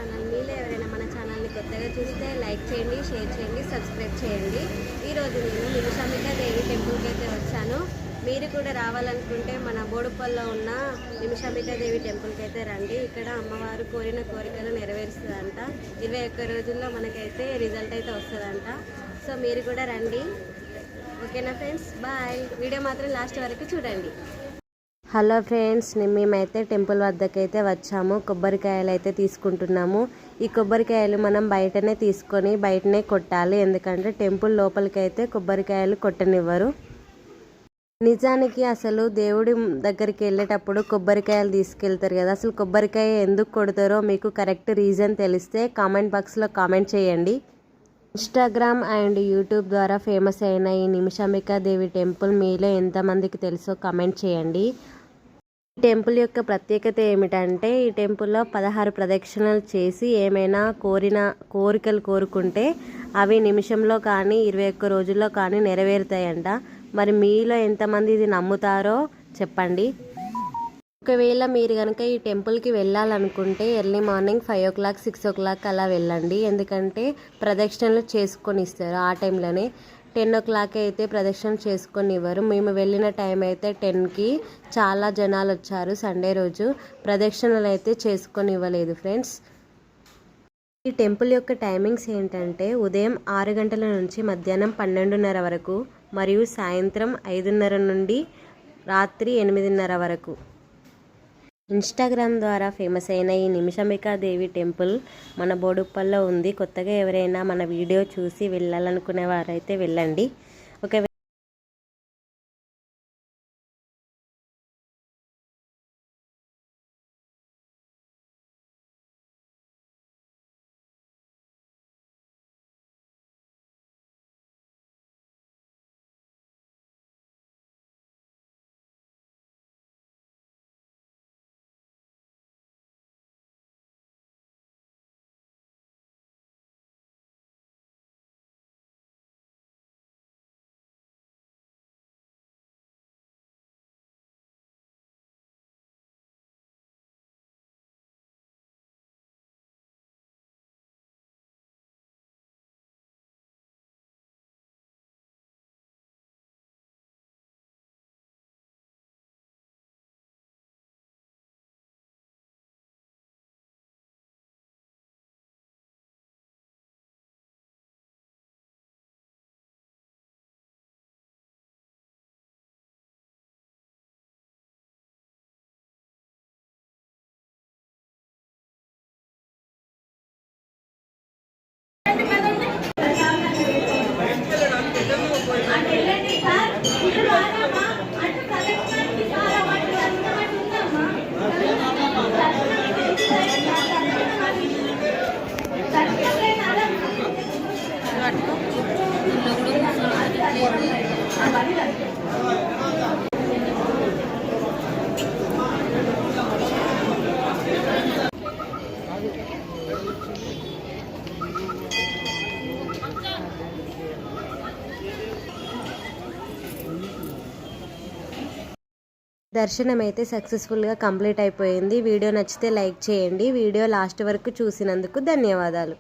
Channel. మీలో ఎవరైనా మన ఛానల్ని కొత్తగా చూస్తే లైక్ చేయండి, షేర్ చేయండి, సబ్స్క్రైబ్ చేయండి. ఈరోజు నేను నిమిషాంబికా దేవి టెంపుల్కి అయితే వచ్చాను. మీరు కూడా రావాలనుకుంటే మన బోడుపల్లో ఉన్న నిమిషాంబికా దేవి టెంపుల్కి అయితే రండి. ఇక్కడ అమ్మవారు కోరిన కోరికలు నెరవేరుస్తుందంట. 21 రోజుల్లో మనకైతే రిజల్ట్ అయితే వస్తుందంట. సో మీరు కూడా రండి. ఓకేనా ఫ్రెండ్స్, బాయ్. వీడియో మాత్రం లాస్ట్ వరకు చూడండి. హలో ఫ్రెండ్స్, మేమైతే టెంపుల్ వద్దకైతే వచ్చాము. కొబ్బరికాయలు అయితే తీసుకుంటున్నాము. ఈ కొబ్బరికాయలు మనం బయటనే తీసుకొని బయటనే కొట్టాలి, ఎందుకంటే టెంపుల్ లోపలికైతే కొబ్బరికాయలు కొట్టనివ్వరు. నిజానికి అసలు దేవుడి దగ్గరికి వెళ్ళేటప్పుడు కొబ్బరికాయలు తీసుకెళ్తారు కదా, అసలు కొబ్బరికాయ ఎందుకు కొడతారో మీకు కరెక్ట్ రీజన్ తెలిస్తే కామెంట్ బాక్స్లో కామెంట్ చేయండి. ఇన్స్టాగ్రామ్ అండ్ యూట్యూబ్ ద్వారా ఫేమస్ అయిన ఈ నిమిషాంబికా దేవి టెంపుల్ మీలో ఎంతమందికి తెలుసో కామెంట్ చేయండి. ఈ టెంపుల్ యొక్క ప్రత్యేకత ఏమిటంటే, ఈ టెంపుల్లో 16 ప్రదక్షిణలు చేసి ఏమైనా కోరికలు కోరుకుంటే అవి నిమిషంలో కానీ 21 రోజుల్లో కానీ నెరవేరుతాయంట. మరి మీలో ఎంతమంది ఇది నమ్ముతారో చెప్పండి. ఒకవేళ మీరు కనుక ఈ టెంపుల్కి వెళ్ళాలనుకుంటే ఎర్లీ మార్నింగ్ 5 o'clock 6 o'clock అలా వెళ్ళండి, ఎందుకంటే ప్రదక్షిణలు చేసుకొని ఇస్తారు. ఆ టైంలోనే 10 o'clock అయితే ప్రదక్షిణలు చేసుకొని ఇవ్వరు. మేము వెళ్ళిన టైం అయితే 10కి చాలా జనాలు వచ్చారు. సండే రోజు ప్రదక్షిణలు అయితే చేసుకొని ఇవ్వలేదు ఫ్రెండ్స్. ఈ టెంపుల్ యొక్క టైమింగ్స్ ఏంటంటే, ఉదయం 6 గంటల నుంచి మధ్యాహ్నం 12:30 వరకు, మరియు సాయంత్రం 5:30 నుండి రాత్రి 8:30 వరకు. ఇన్స్టాగ్రామ్ ద్వారా ఫేమస్ అయిన ఈ నిమిషాంబికా దేవి టెంపుల్ మన బోడుప్పల్లో ఉంది. కొత్తగా ఎవరైనా మన వీడియో చూసి వెళ్ళాలనుకునే వారైతే వెళ్ళండి. ఒక దర్శనం అయితే సక్సెస్ఫుల్గా కంప్లీట్ అయిపోయింది. వీడియో నచ్చితే లైక్ చేయండి. వీడియో లాస్ట్ వరకు చూసినందుకు ధన్యవాదాలు.